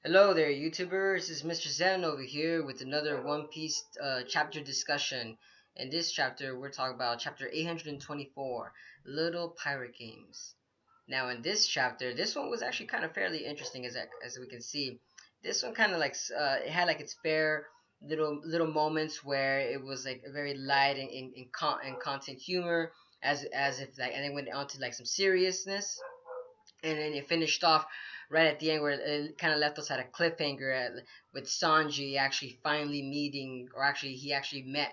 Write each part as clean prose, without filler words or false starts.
Hello there, YouTubers. This is Mr. Zen over here with another One Piece chapter discussion. In this chapter, we're talking about chapter 824, Little Pirate Games. Now, in this chapter, this one was actually kind of fairly interesting, as we can see. This one kind of it had like its fair little moments where it was like very light and content humor, as if like, and then went on to like some seriousness, and then it finished off right at the end where it kind of left us at a cliffhanger with Sanji actually finally meeting, or actually he actually met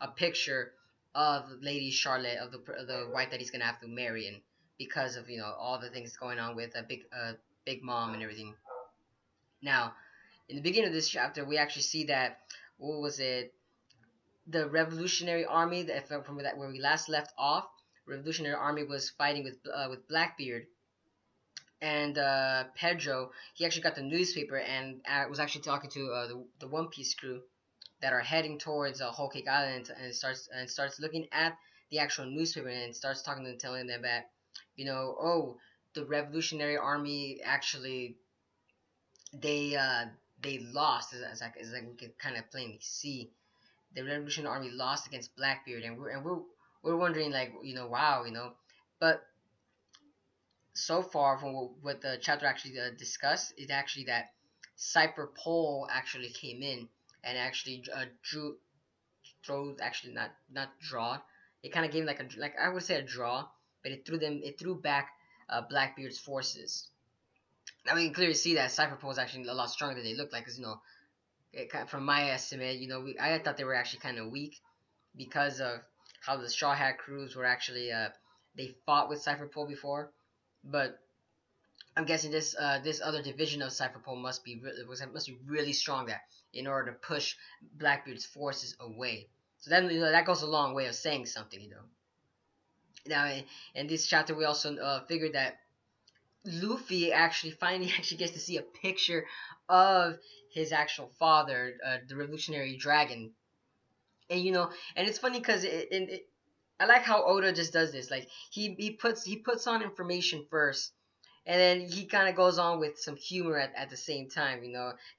a picture of Lady Charlotte, of the wife that he's gonna have to marry, and because of all the things going on with a big mom and everything. Now, in the beginning of this chapter, we actually see that, what was it, the Revolutionary Army, from that where we last left off. Revolutionary Army was fighting with Blackbeard, and Pedro, he actually got the newspaper and was actually talking to the One Piece crew that are heading towards Whole Cake Island, and starts looking at the actual newspaper and starts talking to them, telling them that, oh, the Revolutionary Army actually, they uh, they lost, as like we can kind of plainly see. The Revolutionary Army lost against Blackbeard, and we're wondering, like, wow, but so far from what the chapter actually discussed is actually that Cypher Pole actually came in and actually drew throws, actually not draw. It kind of gave like I would say a draw, but it threw back Blackbeard's forces. Now we can clearly see that Cypher Pole is actually a lot stronger than they look like, because from my estimate, I thought they were actually kind of weak because of how the Straw Hat crews were actually they fought with Cypher Pole before, but I'm guessing this other division of Cypherpole must be really strong, that in order to push Blackbeard's forces away. So then, that goes a long way of saying something. Now, in this chapter, we also figured that Luffy actually finally actually gets to see a picture of his actual father, the Revolutionary Dragon. And it's funny because I like how Oda just does this. Like, he puts on information first, and then he kind of goes on with some humor at the same time,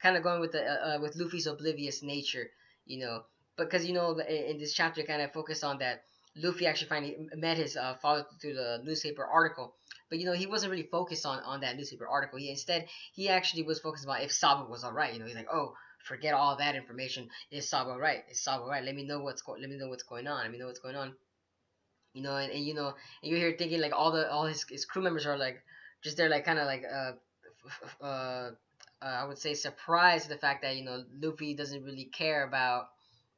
kind of going with the with Luffy's oblivious nature, you know, because in this chapter kind of focus on that Luffy actually finally met his father through the newspaper article, but he wasn't really focused on that newspaper article. He actually was focused on if Sabo was all right. He's like, oh, forget all that information. Is Sabo right? Is Sabo right? Let me know what's going on. Let me know what's going on. And you're here thinking like all his crew members are like just there, like kind of like I would say surprised at the fact that Luffy doesn't really care about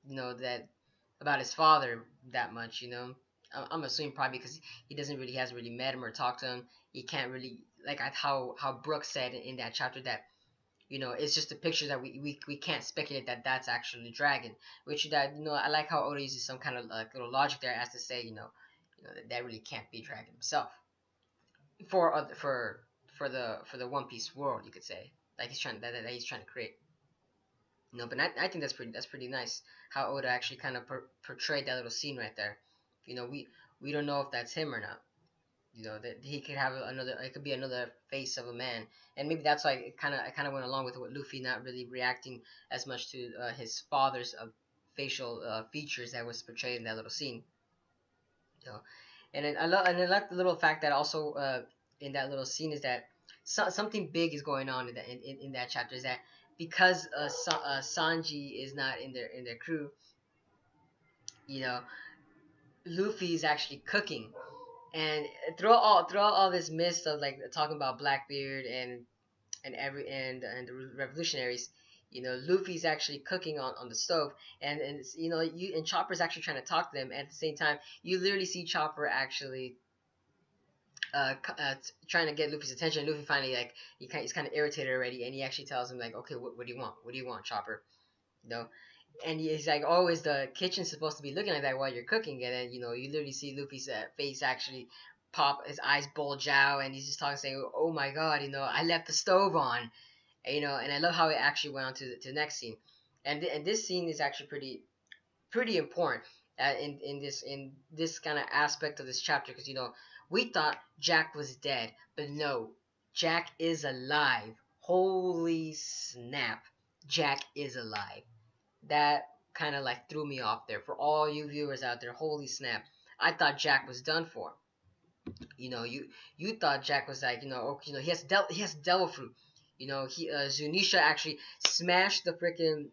that about his father that much. I'm assuming probably because he hasn't really met him or talked to him. He can't really, like how Brooke said in that chapter, that it's just a picture that we can't speculate that that's actually Dragon, which that I like how Oda uses some kind of like little logic there as to say that really can't be Dragon himself for the One Piece world, you could say, like that he's trying to create. But I think that's pretty nice how Oda actually kind of portrayed that little scene right there. We don't know if that's him or not. That he could have another, it could be another face of a man, and maybe that's why it kind of went along with what Luffy not really reacting as much to his father's facial features that was portrayed in that little scene. You know, and I like the little fact that also in that little scene is that something big is going on in that chapter, is that because Sanji is not in their crew, you know, Luffy is actually cooking, and throughout all this mist of like talking about Blackbeard and the revolutionaries, Luffy's actually cooking on the stove, and Chopper's actually trying to talk to them. At the same time, you literally see Chopper actually trying to get Luffy's attention. Luffy finally, like, he's kind of irritated already, and he actually tells him like, okay, what do you want? What do you want, Chopper? You know, and he's like, oh, is the kitchen supposed to be looking like that while you're cooking? And then you literally see Luffy's face actually pop, his eyes bulge out, and he's just talking, saying, oh my god, I left the stove on. And I love how it actually went on to the next scene, and this scene is actually pretty important in this kind of aspect of this chapter, because we thought Jack was dead, but no, Jack is alive. Holy snap, Jack is alive. That kind of like threw me off there. For all you viewers out there, holy snap. I thought Jack was done for. You thought Jack was like, he has devil fruit. He Zunisha actually smashed the freaking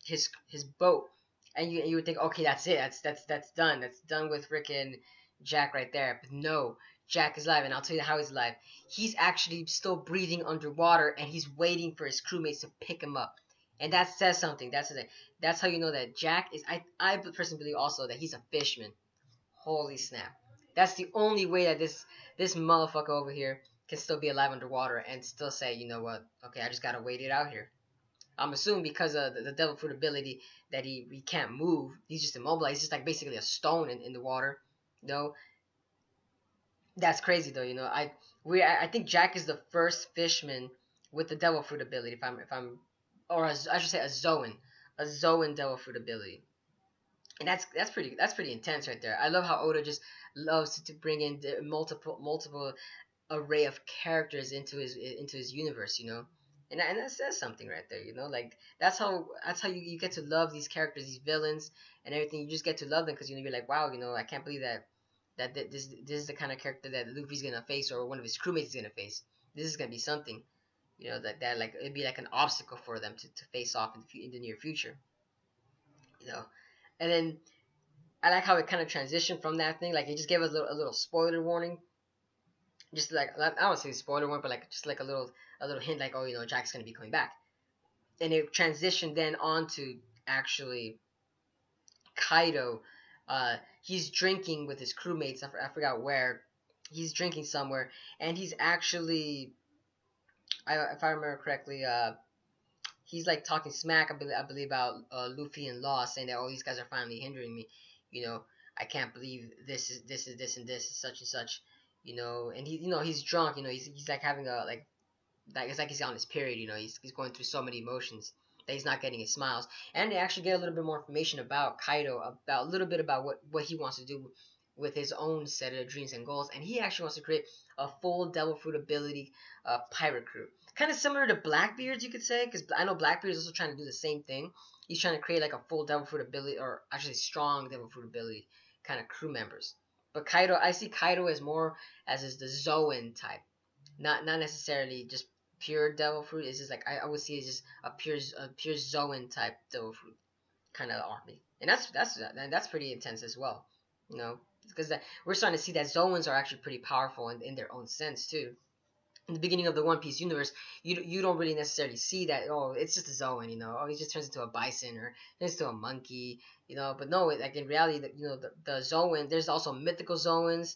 his boat, and you would think, okay, that's it, that's done, that's done with freaking Jack right there. But no, Jack is alive, and I'll tell you how he's alive. He's actually still breathing underwater, and he's waiting for his crewmates to pick him up. And that says something. That's how you know that Jack is. I personally believe also that he's a fishman. Holy snap. That's the only way that this motherfucker over here can still be alive underwater and still say, you know what, okay, I just gotta wait it out here. I'm assuming because of the devil fruit ability that he can't move. He's just immobilized. He's just like basically a stone in the water. You know, that's crazy though. I think Jack is the first fishman with the devil fruit ability. If I'm or I should say a Zoan devil fruit ability. And that's pretty intense right there. I love how Oda just loves to bring in the multiple array of characters into his universe, and that says something right there, like that's how you get to love these characters, these villains, and everything. You just get to love them because you're like, wow, I can't believe that this is the kind of character that Luffy's gonna face or one of his crewmates is gonna face. This is gonna be something, that like it'd be like an obstacle for them to face off in the near future, you know. And then I like how it kind of transitioned from that thing. Like it just gave us a little spoiler warning, just like I don't say spoiler warning, but like just like a little hint, like, oh, Jack's gonna be coming back. And it transitioned then on to actually Kaido. He's drinking with his crewmates. I forgot where. He's drinking somewhere, and he's actually, if I remember correctly, he's like talking smack, I believe about Luffy and Law, saying that, oh, these guys are finally hindering me. I can't believe this and this, such and such. And he's drunk. He's like having a like it's like he's on his period. He's going through so many emotions that he's not getting his smiles. And they actually get a little bit more information about Kaido, about a little bit about what he wants to do with his own set of dreams and goals. And he actually wants to create a full Devil Fruit ability pirate crew. Kind of similar to Blackbeard's, you could say, because I know Blackbeard is also trying to do the same thing. He's trying to create like a full Devil Fruit ability, or actually strong Devil Fruit ability kind of crew members. But Kaido, I see Kaido as more as is the Zoan type, not necessarily just pure Devil Fruit. It's just like I would see it just a pure Zoan type Devil Fruit kind of army, and that's pretty intense as well, because we're starting to see that Zoans are actually pretty powerful in their own sense too. In the beginning of the One Piece universe, you don't really necessarily see that. Oh, it's just a Zoan, oh, he just turns into a bison or turns into a monkey, But no, like in reality, the Zoan, there's also mythical Zoans,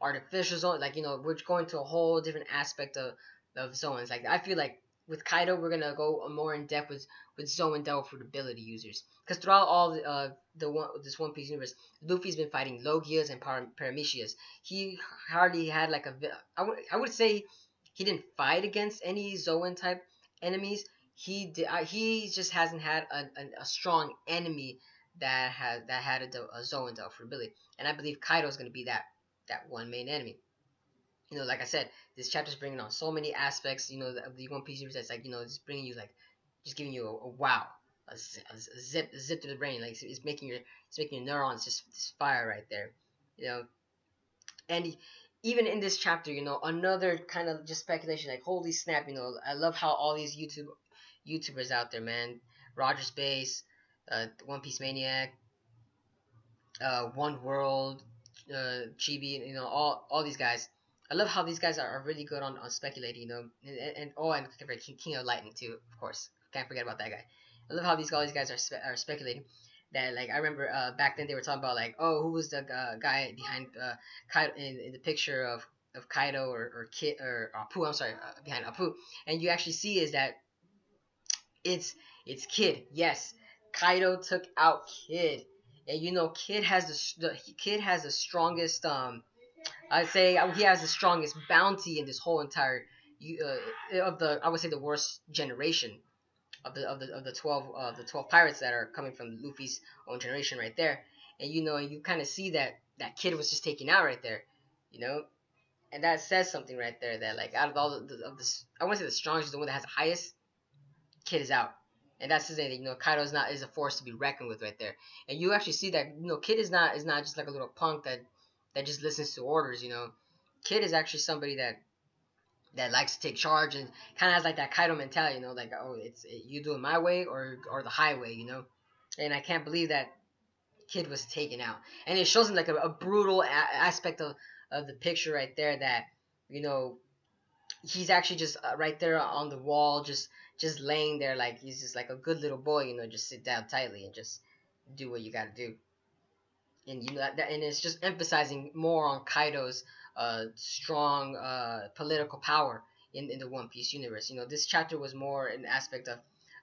artificial Zoan. Like we're going to a whole different aspect of Zoans. Like I feel like with Kaido, we're gonna go more in depth with Zoan Devil Fruit ability users, because throughout all this One Piece universe, Luffy's been fighting Logias and Paramecias. He hardly had like I would say he didn't fight against any Zoan type enemies. He just hasn't had a strong enemy that had a Zoan Devil Fruit ability, and I believe Kaido is gonna be that one main enemy. Like I said, this chapter is bringing on so many aspects, of the One Piece universe. That's like, just bringing you just giving you a wow, a zip to the brain. Like it's making your neurons just fire right there, And even in this chapter, another kind of just speculation. Like holy snap, I love how all these YouTubers out there, man. Roger Space, One Piece Maniac, One World, Chibi, all these guys. I love how these guys are really good on speculating, and King of Lightning too, of course. Can't forget about that guy. I love how all these guys are speculating. That like I remember back then they were talking about like, oh, who was the guy behind Kaido in the picture of Kaido or Kid or Apu? I'm sorry, behind Apu, and you actually see is that it's Kid. Yes, Kaido took out Kid, and Kid has the strongest I'd say he has the strongest bounty in this whole entire I would say the worst generation of the 12 pirates that are coming from Luffy's own generation right there. And you kind of see that Kid was just taken out right there, you know And that says something right there that like out of all of this, I want to say the strongest is the one that has the highest. Kid is out. And that's the thing, Kaido is a force to be reckoned with right there. And you actually see that, Kid is not just like a little punk that just listens to orders, Kid is actually somebody that likes to take charge and kind of has like that Kaido mentality, like, oh, you do it my way or the highway. And I can't believe that Kid was taken out. And it shows him like a brutal aspect of the picture right there that, you know, he's actually just right there on the wall, just laying there like he's just like a good little boy, just sit down tightly and just do what you got to do. And and it's just emphasizing more on Kaido's strong political power in the One Piece universe. This chapter was more an aspect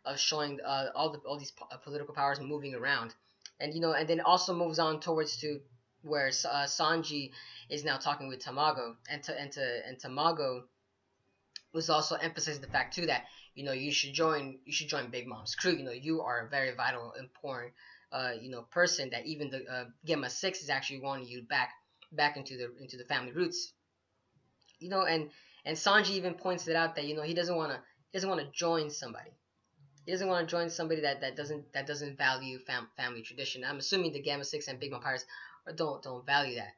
of showing all these political powers moving around, and then also moves on towards to where Sanji is now talking with Tamago, and Tamago was also emphasizing the fact too that you should join Big Mom's crew. You are a very vital, important person that even the Gemma 6 is actually wanting you back into the family roots. And Sanji even points it out that he doesn't want to join somebody. He doesn't want to join somebody that doesn't value family tradition. I'm assuming the Gamma 6 and Big Mom Pirates don't value that.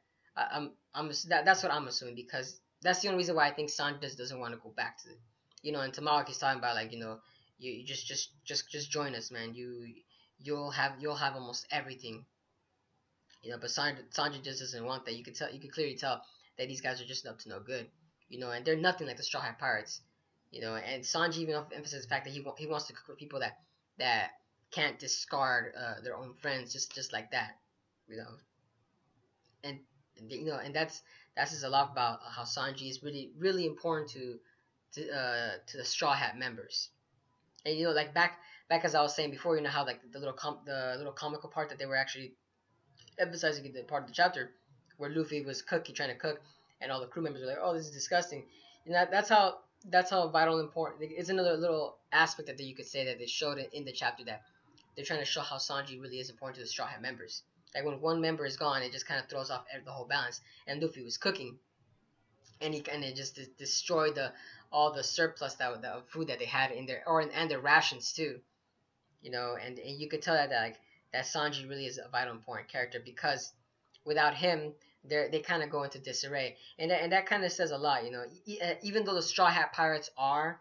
That's what I'm assuming, because that's the only reason why I think Sanji doesn't want to go back to it. And Tamaki is talking about, like, you just join us, man. You'll have almost everything. But Sanji just doesn't want that. You could clearly tell that these guys are just up to no good. And they're nothing like the Straw Hat Pirates. And Sanji even emphasizes the fact that he wants to cook with people that can't discard their own friends just like that. You know, and and that's just a lot about how Sanji is really really important to the Straw Hat members. And like back as I was saying before, how like the little comical part that they were actually emphasizing in the part of the chapter where Luffy was trying to cook, and all the crew members were like, "Oh, this is disgusting." And that's how vital and important. It's another little aspect that you could say that they showed in the chapter, that they're trying to show how Sanji really is important to the Straw Hat members. Like when one member is gone, it just kind of throws off the whole balance. And Luffy was cooking, and it just destroyed all the surplus of food that they had in there, and their rations too. And you could tell that Sanji really is a vital important character, because without him, they kind of go into disarray, and that kind of says a lot. Even though the Straw Hat Pirates are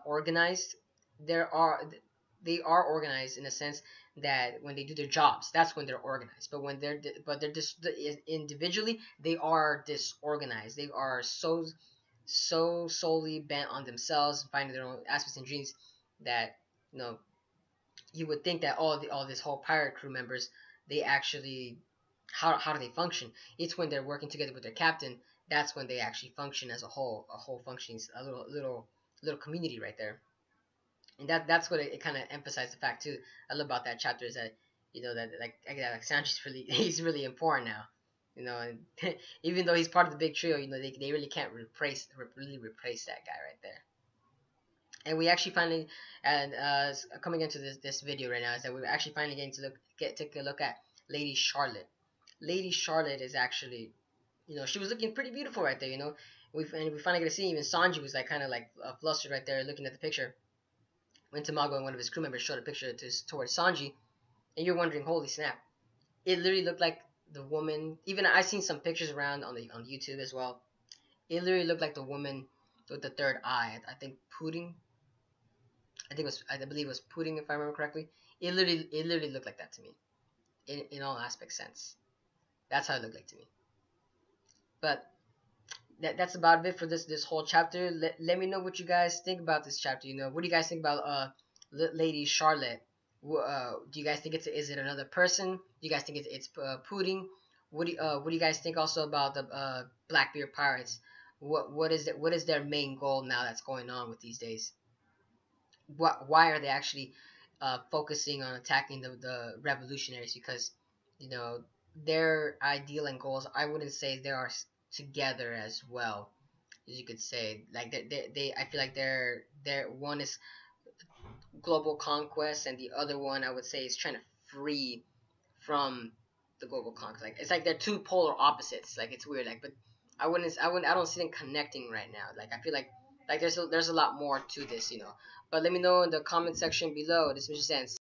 organized, there are they are organized in a sense that when they do their jobs, that's when they're organized. But they're just individually, they are disorganized. They are so solely bent on themselves, finding their own aspects and dreams, that you know you would think that all this whole pirate crew members, they actually, how do they function? It's when they're working together with their captain. That's when they actually function as a whole functioning, a little community right there. And that's what it kind of emphasized the fact too. I love about that chapter is that that like Sanji's really he's really important now. And even though he's part of the big trio, they really can't really replace that guy right there. And we actually finally, and coming into this video right now, is that we're actually finally getting to take a look at Lady Charlotte. Lady Charlotte is actually, she was looking pretty beautiful right there. We finally get to see, even Sanji was like kind of like flustered right there looking at the picture when Tamago and one of his crew members showed a picture towards Sanji, and you're wondering, holy snap! It literally looked like the woman. Even I seen some pictures around on YouTube as well. It literally looked like the woman with the third eye. I think Pudding. I believe it was Pudding, if I remember correctly. It literally looked like that to me, in all aspect sense. That's how it looked like to me. But that's about it for this whole chapter. Let me know what you guys think about this chapter. What do you guys think about Lady Charlotte? Do you guys think is it another person? Do you guys think it's Pudding? What do you guys think also about the Blackbeard Pirates? What is their main goal now that's going on with these days? Why are they actually focusing on attacking the revolutionaries? Because their ideal and goals, I wouldn't say they are together as well, as you could say. Like they I feel like their one is global conquest, and the other one, I would say, is trying to free from the global conquest. Like it's like they're two polar opposites. Like it's weird. Like, but I don't see them connecting right now. Like I feel like there's a lot more to this, you know. But let me know in the comment section below. This is Mr. Sands.